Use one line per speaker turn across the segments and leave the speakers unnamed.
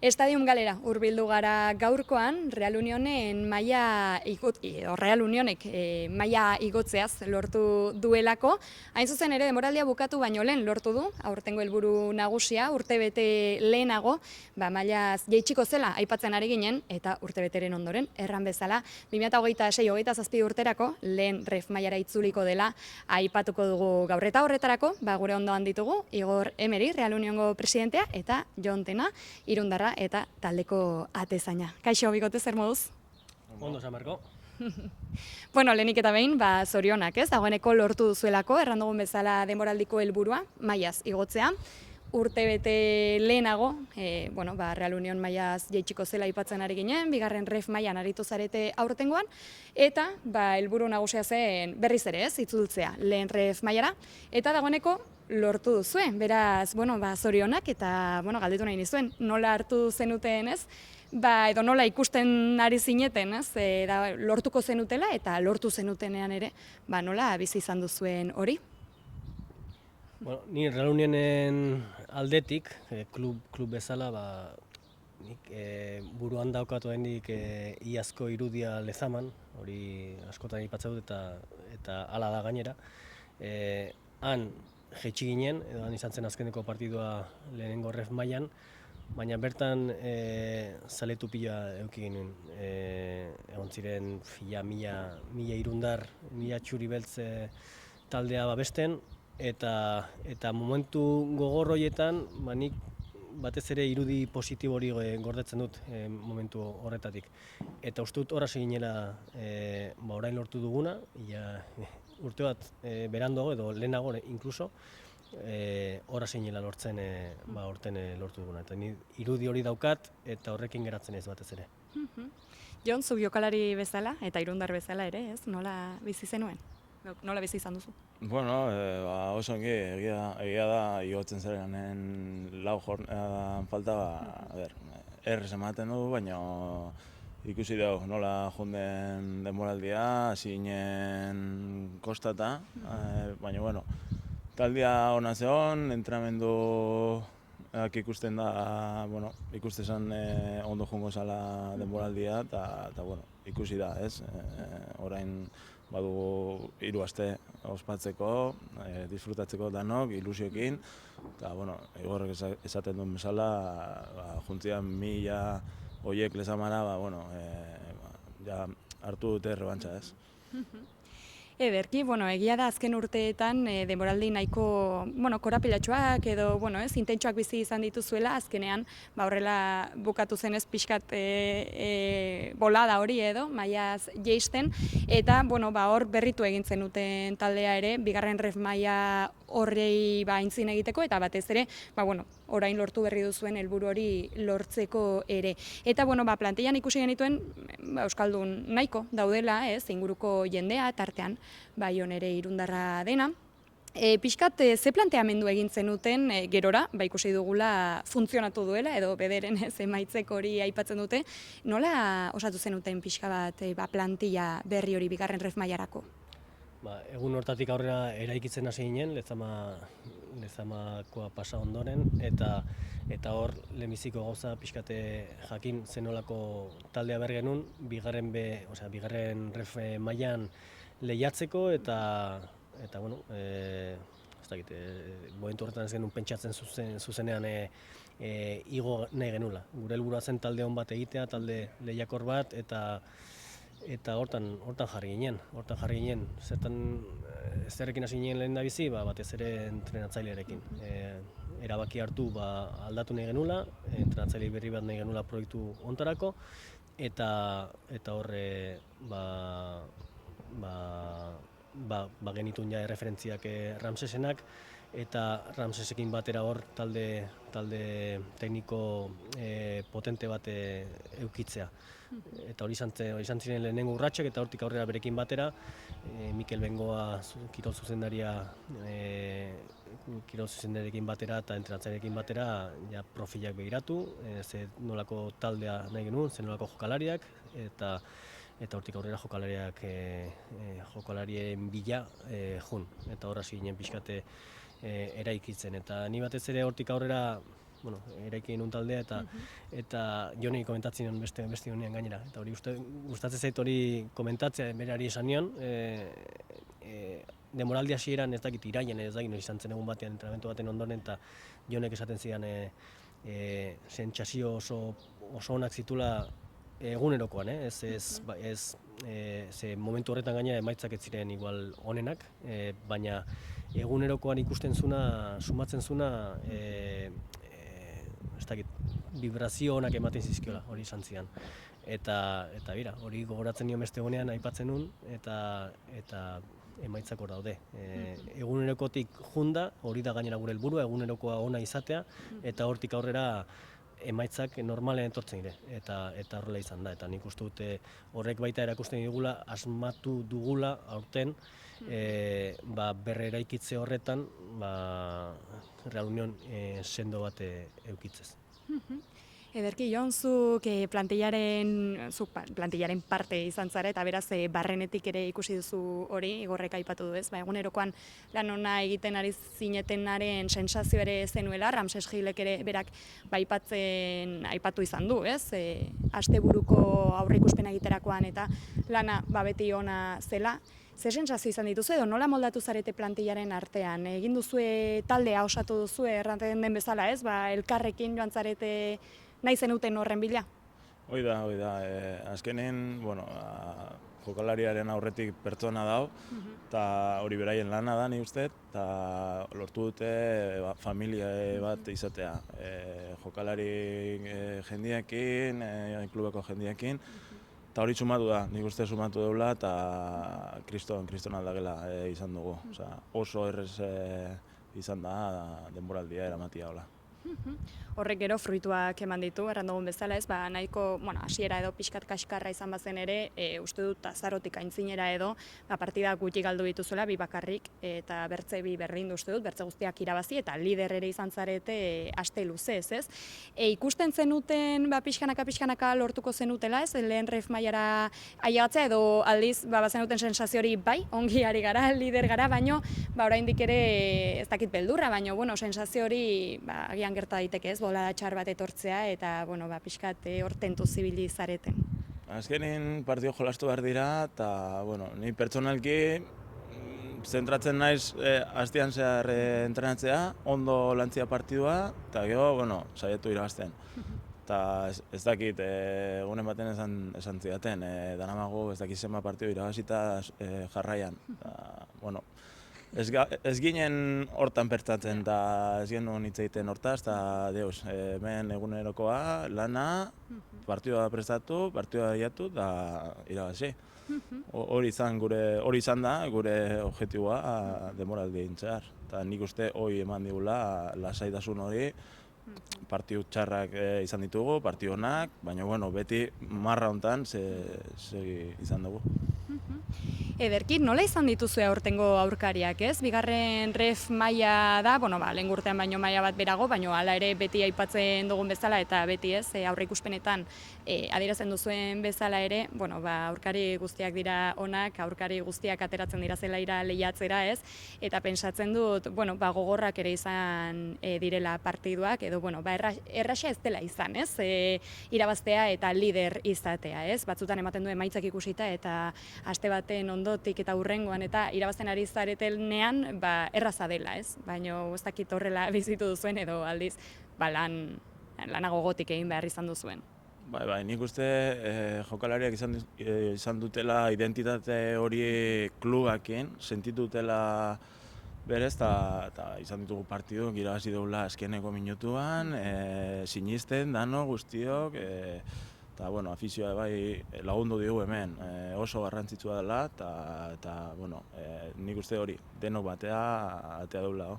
Estadium Galera hurbildu gara gaurkoan Real Unionen Real Unionek maila igotzeaz lortu duelako. Hain zuzen ere denboraldia bukatu baino lehen lortu du, aurtengo helburu nagusia, urtebete lehenago, mailaz jaitsiko zela aipatzen ari ginen, eta urtebeteren ondoren, erran bezala, 2026-27 urterako lehen ref mailara itzuliko dela aipatuko dugu gaur. Eta horretarako, gure ondoan ditugu, Igor Emeri, Real Uniongo presidentea, eta Jon Tena, Irundarra eta taldeko atezaina. Kaixo, bigote, zer moduz?
Ondo, San Marko.
Bueno, lehenik eta behin, zorionak, ez? Dagoeneko lortu duzuelako, errandugun bezala denboraldiko helburua, mailaz igotzea. Urtebete lehenago, Real Union mailaz jaitsiko zela aipatzen ari ginen, bigarren ref mailan aritu zarete aurtengoan, eta helburu nagusia zen berriz ere, ez, itzultzea lehen ref mailara, eta dagoeneko lortu duzue. Beraz, zorionak eta galdetu nahi nizuen, nola hartu zenuten, ez? Edo nola ikusten ari zineten, ez? Lortuko zenutela eta lortu zenutenean ere, nola bizi izan duzuen hori?
Ni Real Unionen aldetik, klub bezala, nik buruan daukatu hendik iazko irudia Lezaman, hori askotan aipatzen dut eta hala da gainera. Han jaitsi ginen, edo han izan zen azkeneko partidua lehenengo ref mailan, baina bertan zaletu pila eduki ginen. Egon ziren mila irundar, mila txuri beltz taldea babesten, eta momentu gogor horietan, nik batez ere irudi positibo hori gordetzen dut momentu horretatik. Eta uste dut horra ginela orain lortu duguna, urte bat beranduago edo lehenago inkluso, horra zinela lortzen orten lortu duguna. Eta ni irudi hori daukat eta horrekin geratzen ez batez ere.
Jon, zu jokalari bezala eta irundar bezala ere, ez? Nola bizi zenuen? Nola bizi izan duzu?
Oso ongi, egia da igotzen zarenanen lau jornadan falta, errez ematen du, baina ikusi dugu nola jonden denboraldia, hasi ginen kostata, baina taldia ona zegoen, entrenamenduak ikusten da, ikusten zen ondo jongo zala denboraldia, eta ikusi da, ez? Orain badugu 3 aste ospatzeko, disfrutatzeko danok, ilusioekin, eta Igorrek esaten duen bezala, juntzian 1000 horiek Lezamara, ja hartu dute errebantza, ez?
Ederki, egia da azken urteetan denboraldi nahiko korapilatsuak edo intentsuak bizi izan dituzuela, azkenean horrela bukatu zenez pixkat bolada hori edo, mailaz jaisten, eta hor berritu egin zenuten taldea ere, bigarren ref maila horrei aintzin egiteko, eta batez ere, orain lortu berri duzuen helburu hori lortzeko ere. Eta, plantillan ikusi genituen, euskaldun nahiko daudela, ez, inguruko jendea, tartean, Jon ere Irundarra dena. Pixkat, ze planteamendu egin zenuten gerora, ikusi dugula funtzionatu duela, edo bederen emaitzek hori aipatzen dute, nola osatu zenuten pixka bat plantilla berri hori bigarren ref mailarako?
Egun hortatik aurrera eraikitzen hasi ginen, Lezamakoa pasa ondoren, eta hor lehenbiziko gauza pixkate jakin zenolako taldea behar genuen, bigarren ref mailan lehiatzeko, eta momentu horretan ez genuen pentsatzen zuzenean igo nahi genuela. Gure helburua zen talde hon bat egitea, talde lehiakor bat, eta hortan jarri ginen. Zerrekin hasi ginen lehen da bizi, batez ere entrenatzailearekin. Erabaki hartu aldatu nahi genula, entrenatzaile berri bat nahi genula proiektu hontarako, eta horre genituen ja referentziak Ramsesenak, eta Ramsesekin batera hor talde tekniko potente bat eukitzea. Eta hori izan ziren lehenengo urratsak, eta hortik aurrera berekin batera, Mikel Bengoa kirol zuzendariarekin batera eta entrenatzaileekin batera profilak begiratu, ze nolako taldea nahi genuen, ze nolako jokalariak, eta hortik aurrera jokalarien bila jun, eta hor hasi ginen pixkate eraikitzen, eta ni batez ere hortik aurrera eraiki nun taldea eta Jonei komentatzen nion beste honean gainera, eta hori gustatzen zait hori komentatzea berari esan nion, denboraldi hasieran ez dakit irailen ez dakit izan zen egun batean entrenamendu baten ondoren, eta Jonek esaten zidan sentsazio oso onak zitula egunerokoan, ze momentu horretan gaina emaitzak ez ziren igual onenak, baina egunerokoan ikusten zuna, sumatzen zuna, ez dakit, vibrazio onak ematen zizkiola, hori izan zidan. Eta bera, hori gogoratzen nion beste egunean aipatzen nun, eta emaitzak hor daude. Egunerokotik junda, hori da gainera gure helburua, egunerokoa ona izatea, eta hortik aurrera emaitzak normalean etortzen dire, eta horrela izan da. Eta nik uste dute horrek baita erakusten digula, asmatu dugula aurten, berreraikitze horretan, Real Union sendo bat eukitzez.
Ederki, Jon, zuk plantillaren parte izan zara, eta beraz barrenetik ere ikusi duzu hori, Igorrek aipatu du ez, egunerokoan lan ona egiten ari zinetenaren sensazio ere zenuela, Ramses Gilek ere berak aipatu izan du, ez, asteburuko aurreikuspena egiterakoan eta lana beti ona zela. Ze sensazio izan dituzu edo nola moldatu zarete plantillaren artean? Egin duzue taldea osatu duzue erraten den bezala, ez? Elkarrekin joan zarete nahi zenuten horren bila?
Hoi da. Azkenen, jokalariaren aurretik pertsona dau, eta hori beraien lana da, ni uste, eta lortu dute familia bat izatea. Jokalari jendiekin, klubeko jendiekin, eta hori sumatu da, nik uste sumatu deula, eta kriston aldagela izan dugu. Oso errez izan da denboraldia eramatia hola.
Horrek gero fruituak eman ditu, erran dugun bezala ez, nahiko, hasiera edo pixkat kaskarra izan bazen ere, uste dut azarotik aintzinera edo, partida gutxi galdu dituzuela, bi bakarrik, eta bertze bi berdindu uste dut, bertze guztiak irabazi, eta lider ere izan zarete aste luzez, ez? Ikusten zenuten, pixkanaka lortuko zenutela, ez? Lehen ref mailara ailegatzea, edo aldiz, bazenuten sensazio hori bai, ongi ari gara, lider gara, baino, oraindik ere ez dakit beldurra, baino, sensazio hori, agian gerta daiteke ez, bolada txar bat etortzea eta pixkat hor tentu zibili zareten.
Azkenin partio jolastu behar dira eta ni pertsonalki zentratzen naiz astean zehar entrenatzea, ondo lantzia partidua eta gero saiatu irabazten. Eta ez dakit, egunen baten esan zidaten, danamago ez dakit zenba partidu irabazita jarraian. Ez ginen hortan pertsatzen eta ez genuen hitz egiten hortaz, eta deus, hemen egunerokoa, lana, partidua prestatu, partidua jatu eta irabazi. Hori izan da gure objektiboa denboraldien zehar. Eta nik uste hori eman digula lasaitasun hori, partidu txarrak izan ditugu, partidu onak, baina beti marra hontan izan dugu.
Ederki, nola izan dituzue aurtengo aurkariak, ez? Bigarren ref maila da, lehen urtean baino maila bat berago, baina hala ere beti aipatzen dugun bezala eta beti ez, aurreikuspenetan adierazten duzuen bezala ere, aurkari guztiak dira onak, aurkari guztiak ateratzen dira zelaira lehiatzera, ez? Eta pentsatzen dut, gogorrak ere izan direla partiduak, edo, erraxa ez dela izan, ez? Irabaztea eta lider izatea, ez? Batzutan ematen du emaitzak ikusita eta aste baten ondotik eta hurrengoan eta irabazten ari zaretenean erraza dela, ez? Baina ez dakit horrela bizitu duzuen edo aldiz lana gogotik egin behar izan duzuen.
Bai, nik uste jokalariak izan dutela identitate hori klubakin, sentitu dutela berez, eta izan ditugu partidu, irabazi dugula azkeneko minutuan, sinisten, dano, guztiok, eta afizioa bai lagundu digu hemen, oso garrantzitsua dela, eta nik uste hori, denok batea atea dugula.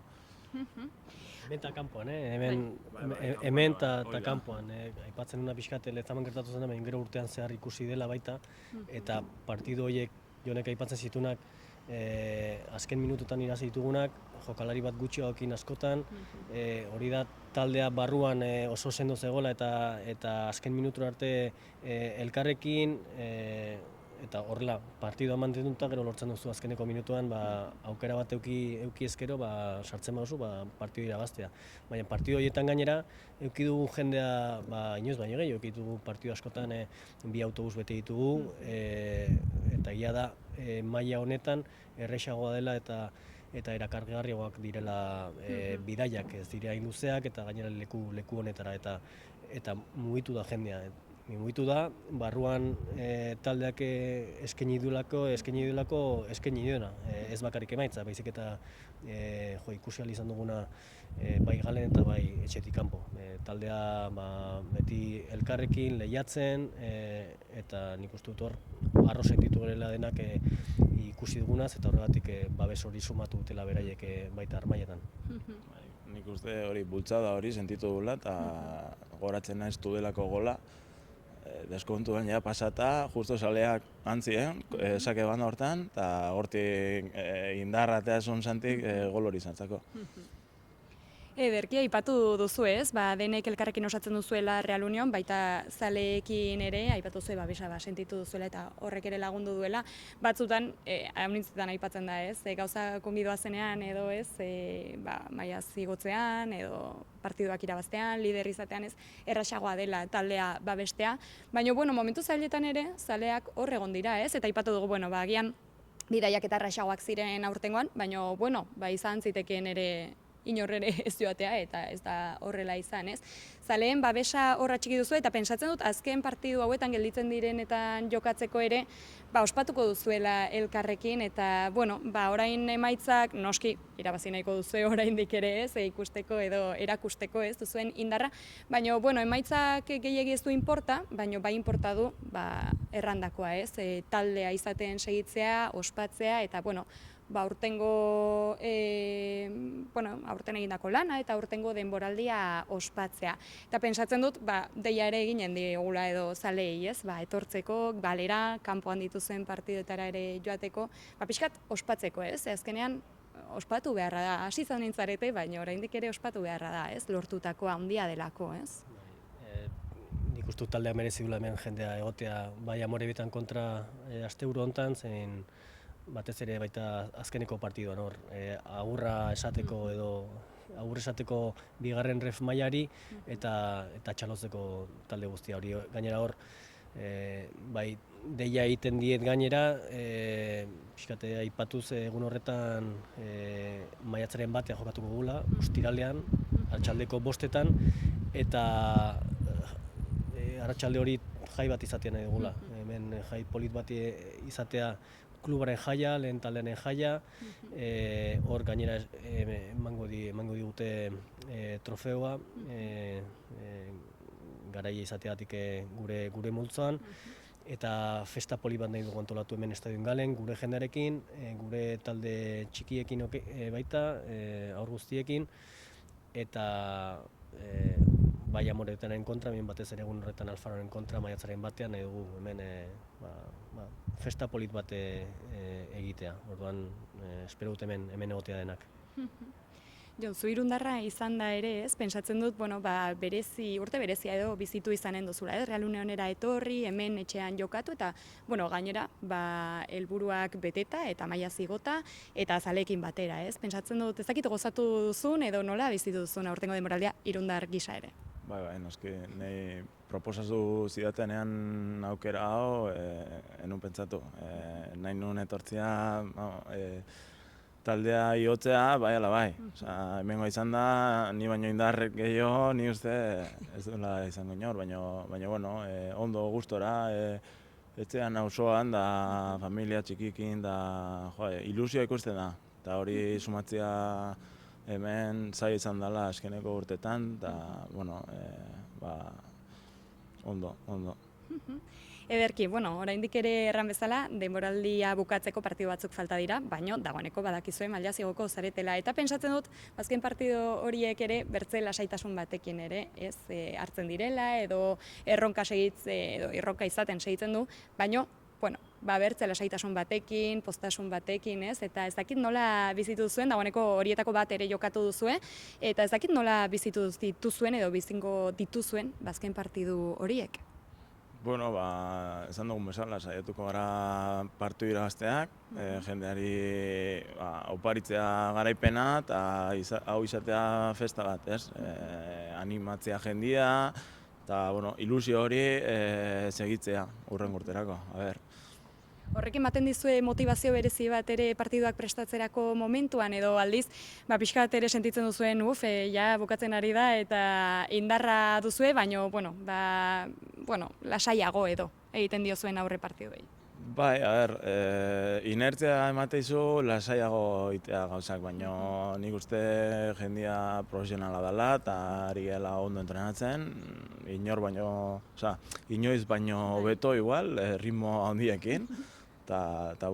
Hemen eta kanpoan, hemen eta kanpoan. Aipatzen duna pixkat Lezaman gertatu zen da, gero urtean zehar ikusi dela baita, eta partidu horiek Jonek aipatzen zitunak, azken minututan irazi ditugunak, jokalari bat gutxioekin askotan, hori da taldea barruan oso sendo zegoela eta azken minutura arte elkarrekin, eta horrela partidua mantenduta gero lortzen duzu azkeneko minutuan aukera bat euki ezkero sartzen baduzu partidu irabaztea. Baina partidu horietan gainera euki dugu jendea inoiz baino gehiago, euki dugu partidu askotan bi autobus bete ditugu eta egia da maila honetan erresagoa dela eta erakargarriagoak direla bidaiak, ez dira hain luzeak eta gainera leku honetara eta mugitu da jendea. Mugitu da, barruan taldeak eskaini duena, ez bakarrik emaitza, baizik eta ikusi ahal izan duguna bai galen eta bai etxetik kanpo. Taldea beti elkarrekin, lehiatzen, eta nik uste dut hor, arro sentitu garela denak ikusi dugunaz, eta horregatik babes hori sumatu dutela beraiek baita armailetan.
Nik uste hori bultzada hori sentitu dugula, eta goratzen naiz Tudelako gola. Deskontuan ja pasata, justo saleak antzien, sake banda hortan, eta hortik indarratea zonzantik gol hori zantzako.
Ederki, aipatu duzu ez, denek elkarrekin osatzen duzuela Real Union, baita zaleekin ere, aipatu duzu babesa sentitu duzuela eta horrek ere lagundu duela. Batzutan, haunitzetan aipatzen da ez, gauza konbidoa zenean edo ez, maila zigotzean edo partiduak irabaztean, lider izatean ez, errasagoa dela taldea babestea. Baina, momentu zailetan ere, zaleak hor egon dira ez, eta aipatu dugu, agian bidaiak eta errasagoak ziren aurtengoan, baina, izan zitekeen ere inorrere ez joatea eta ez da horrela izan, ez? Zaleen babesa horra txiki duzu eta pentsatzen dut azken partidu hauetan gelditzen direnetan jokatzeko ere ospatuko duzuela elkarrekin eta, orain emaitzak noski irabazi nahiko duzue oraindik ere ez, ikusteko edo erakusteko ez duzuen indarra, baina, emaitzak gehiegi ez du inporta, baina bai inporta du errandakoa ez, taldea izaten segitzea, ospatzea eta, aurtengo aurten egindako lana eta aurtengo denboraldia ospatzea. Eta pentsatzen dut, deia ere eginen digula edo zaleei, ez? Etortzeko, balera, kanpoan dituzuen partidetara ere joateko, pixkat ospatzeko, ez? Azkenean ospatu beharra da, hasi izan nintzarete, baina oraindik ere ospatu beharra da, ez? Lortutako handia delako, ez?
Nik uste taldeak merezi duela hemen jendea egotea, bai Amorebitan kontra asteburu hontan, zein batez ere baita azkeneko partiduan hor, agurra esateko edo agur esateko bigarren ref mailari eta txalotzeko talde guztia hori. Gainera hor, bai deia egiten diet gainera, pixkate aipatuz egun horretan maiatzaren batean jokatuko gula, ostiralean, arratsaldeko 5:00 eta arratsalde hori jai bat izatea nahi dugula. Hemen jai polit bat izatea klubaren jaia, lehen taldearen jaia, hor gainera emango digute trofeoa, garaia izateatik gure multzoan, eta festa poli bat nahi dugu antolatu hemen Estadioen Galen, gure jendearekin, gure talde txikiekin baita, aur guztiekin, eta bai Amoretaren kontra, batez ere egun horretan Alfaroren kontra, maiatzaren batean nahi dugu hemen festa polit bat egitea. Orduan, espero dut hemen egotea denak.
Jon, zu irundarra izan da ere, ez? Pentsatzen dut, urte berezia edo bizitu izanen duzula, ez? Real Unionera etorri, hemen etxean jokatu eta, gainera, helburuak beteta eta maila zigota eta zaleekin batera, ez? Pentsatzen dut, ez dakit gozatu duzun edo nola bizitu duzun aurtengo denboraldia irundar gisa ere.
Bai, noski, nahi proposatu zidatenean aukera hau, enun pentsatu. Nahi nuen etortzia, taldea iotzea, bai ala bai. Hemengo izan da, ni baino indarrek gehiago, ni uste ez duela izango inor, baina ondo gustora, etxean auzoan da familia txikikin, da ilusioa ikusten da. Eta hori sumatzea hemen zaila izan dela azkeneko urtetan, eta, ondo.
Ederki, oraindik ere erran bezala, denboraldia bukatzeko partidu batzuk falta dira, baina dagoeneko badakizue maila zigoko zaretela. Eta pentsatzen dut, azken partidu horiek ere bertze lasaitasun batekin ere, ez hartzen direla, edo erronka izaten segitzen du, baina bertze lasaitasun batekin, postasun batekin, ez? Eta ez dakit nola bizitu zuen, dagoeneko horietako bat ere jokatu duzue, eta ez dakit nola bizitu dituzuen edo bizingo dituzuen azken partidu horiek.
Bueno, esan dugun bezala, saiatuko gara partiu irabazteak, jendeari oparitzea garaipena eta hau izatea festa bat, ez? Animatzea jendia eta ilusio hori segitzea hurrengo urterako.
Horrek ematen dizue motivazio berezi bat ere partiduak prestatzerako momentuan edo aldiz, pixka bat ere sentitzen duzuen, ja bukatzen ari da eta indarra duzue, baina, lasaiago edo egiten diozuen aurre partiduei.
Bai, inertzia emateizu lasaiago itea gauzak, baina nik uste jendia profesionala dela eta ari gela ondo entrenatzen, inoiz baino hobeto igual, ritmo handiekin, eta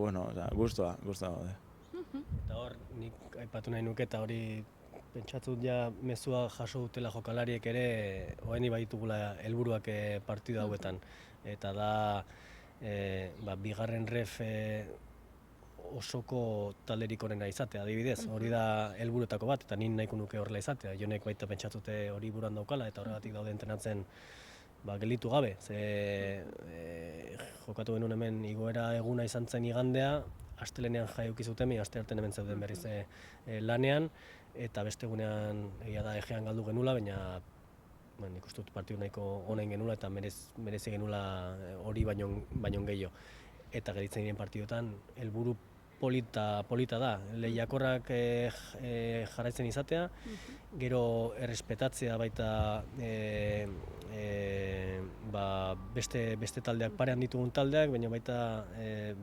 gustua gaude.
Eta hor, nik aipatu nahi nuke eta hori pentsatzut ja mezua jaso dutela jokalariek ere hoeni baditugula helburuak partidu hauetan. Eta da, bigarren ref osoko talderik onena izatea, adibidez. Hori da helburuetako bat, eta nin nahiko nuke horrela izatea. Jonek baita pentsatzute hori buruan daukala, eta horregatik daude entrenatzen gelditu gabe. Jokatu genuen hemen igoera eguna izan zen igandea, astelenean jaioki zuten, asteartean hemen zeuden berriz lanean, eta beste egunean egia da egean galdu genula, baina nik uste dut partidu nahiko onain genula eta merezi genula hori baino gehiago. Eta geritzen diren partiduetan helburu polita da, lehiakorrak jarraitzen izatea, gero errespetatzea baita beste taldeak parean ditugun taldeak, baina baita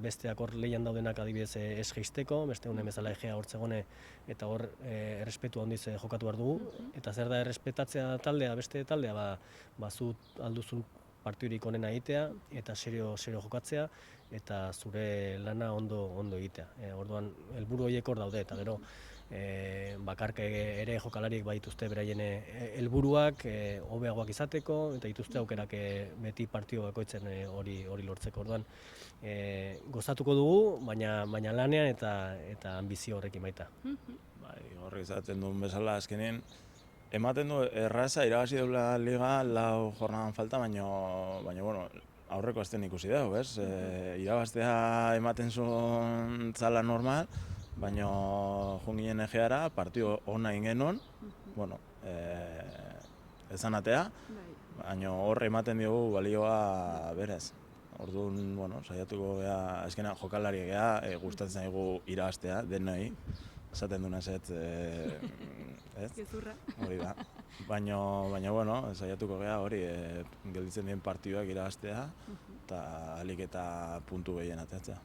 besteak hor lehian daudenak adibidez ez jeisteko, beste honen bezala egea hortzegone eta hor errespetu handiz jokatu behar dugu. Eta zer da errespetatzea taldea, beste taldea, zu alduzun partidurik onena egitea eta serio jokatzea eta zure lana ondo egitea. Orduan helburu horiek hor daude eta gero bakarka ere jokalariek badituzte beraien helburuak hobeagoak izateko eta dituzte aukerak beti partidu bakoitzen hori lortzeko. Orduan gozatuko dugu, baina lanean eta anbizio horrekin baita.
Horrek izaten duen bezala azkenean ematen du erraza irabazi dela liga 4 jornadan falta, baina aurreko astean ikusi dugu, ez? Irabaztea ematen zuen zala normal, baina joan ginen egeara, partidu ona ingenon, ezanatea, baina hor ematen diogu balioa berez. Orduan, saiatuko gea, azkenean jokalariek gea, gustatzen zaigu irabaztea, denoi, esaten duna ez,
Gezurra.
Hori da. Baina, saiatuko gea hori, gelditzen dien partiduak irabaztea, eta ahalik eta puntu gehien ateratzea.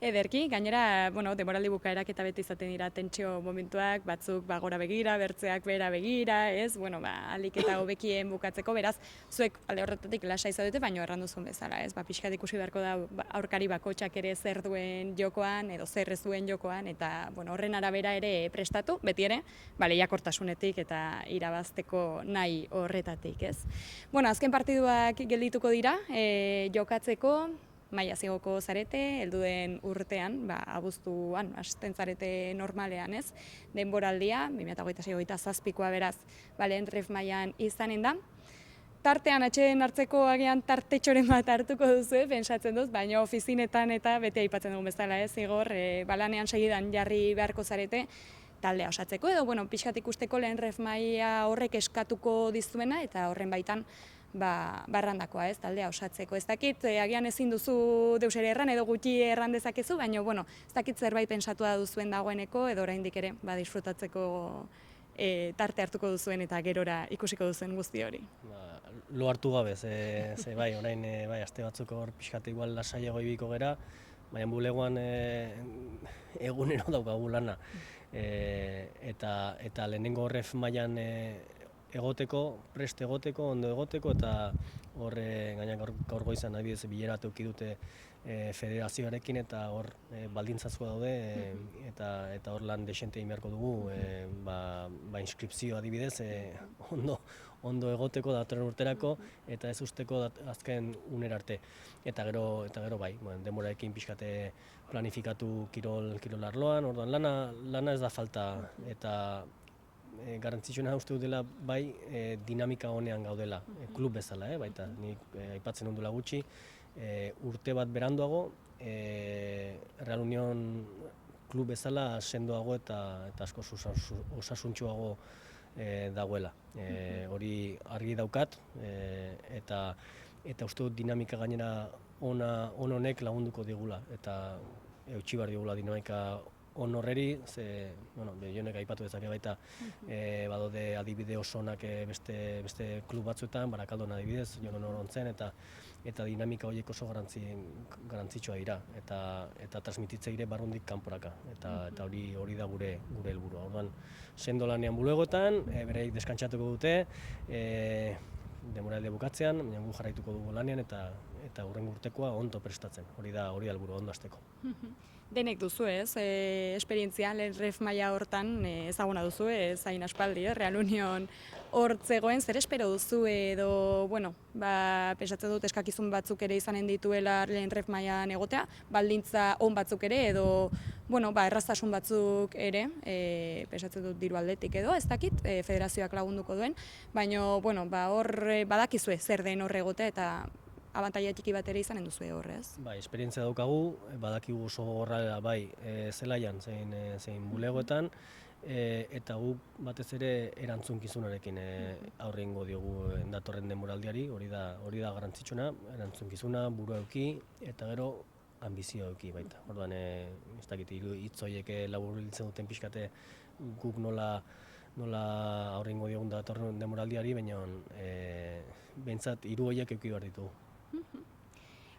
Ederki, gainera, denboraldi bukaerak eta beti izaten dira tentsio momentuak, batzuk gora begira, bertzeak bera begira, ez? Ahalik eta hobekien bukatzeko, beraz, zuek alde horretatik lasai zaudete, baina errandu zuen bezala, ez? Pixkat ikusi beharko da aurkari bakoitzak ere zer duen jokoan, edo zer ez duen jokoan, eta horren arabera ere prestatu, beti ere, lehiakortasunetik eta irabazteko nahi horretatik, ez? Azken partiduak geldituko dira, jokatzeko, maila zigoko zarete, helduen urtean, abuztuan, hasten zarete normalean, ez? Denboraldia, 2026-2027koa beraz, lehen ref mailan izanen da. Tartean atxeden hartzeko agian tartetxoren bat hartuko duzu, pentsatzen dut, baina ofizinetan eta bete aipatzen dugun bezala, ez? Igor, lanean segidan jarri beharko zarete, taldea osatzeko, edo, pixkat ikusteko lehen ref maila horrek eskatuko dizuena, eta horren baitan, barrandakoa, ez, taldea osatzeko. Ez dakit, agian ezin duzu deus ere erran edo gutxi erran dezakezu, baina, ez dakit zerbait pensatua duzuen dagoeneko, edo oraindik ere, disfrutatzeko tarte hartuko duzuen eta gerora ikusiko duzuen guzti hori.
Lo hartu gabe, orain aste batzuk hor pixkat igual lasaiago ibiko gera, baina bulegoan egunero daukagu lana. Eta lehenengo ref mailan prest egoteko, ondo egoteko, eta hor gaur goizan adibidez bilera eduki dute federazioarekin eta hor baldintzazkoa daude eta hor lan desente egin beharko dugu inskripzio adibidez ondo egoteko datorren urterako eta ez usteko azken unera arte. Eta gero bai, denborarekin pixkate planifikatu kirol arloan, orduan lana ez da falta eta garrantzitsuena uste dut dela bai dinamika honean gaudela, klub bezala, baita nik aipatzen ondula gutxi, urte bat beranduago, Real Union klub bezala sendoago eta asko osasuntsuago dagoela. Hori argi daukat, eta uste dut dinamika gainera on honek lagunduko digula, eta eutsi behar digula dinamika on horreri, ze, Jonek aipatu dezake baita, badaude adibide oso onak beste klub batzuetan, Barakaldon adibidez, Jon Orontzen, eta dinamika horiek oso garrantzitsua dira, eta transmititzeire barrundik kanporaka, eta hori da gure helburua. Orduan, sendo lanean bulegoetan, bereik deskantsatuko dute, denboraldia bukatzean, baina gu jarraituko dugu lanean eta hurrengo urtekoa ondo prestatzen. Hori da helburua, ondo hasteko.
Denek duzu ez, esperientzia, ref maila hortan ezaguna duzu, zain aspaldi, Real Union hor zegoen, zer espero duzu edo, pesatzen dut eskakizun batzuk ere izanen dituela lehen ref mailan egotea, baldintza on batzuk ere edo, erraztasun batzuk ere, pesatzen dut diru aldetik edo, ez dakit, federazioak lagunduko duen, baina, hor badakizue zer den hor egotea eta abantaila txiki bat ere izanen duzu horrez.
Bai, esperientzia daukagu, badakigu oso gogorra bai zelaian zein bulegoetan, eta gu batez ere erantzunkizunarekin aurre egingo diogu datorren denboraldiari, hori da garrantzitsuna, erantzukizuna, burua eduki eta gero ambizioa eduki baita. Orduan, ez dakit, hitz horiek laburbiltzen duten pixkate guk nola aurre egingo diogun datorren denboraldiari, baina behintzat hiru horiek eduki behar ditugu.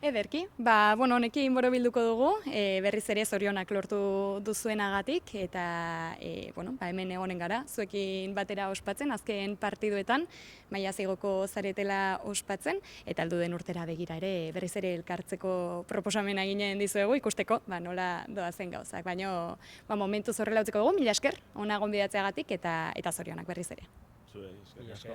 Ederki, honekin borobilduko dugu, berriz ere zorionak lortu duzuenagatik, eta hemen egonen gara, zuekin batera ospatzen, azken partiduetan, maila zeigoko zaretela ospatzen, eta aldu den urtera begira ere, berriz ere elkartzeko proposamena ginen dizuegu, ikusteko, nola doazen gauzak, baina momentuz horrela utziko dugu, mila esker, ona gonbidatzeagatik, eta zorionak berriz ere.
Zuei, eskerrik asko.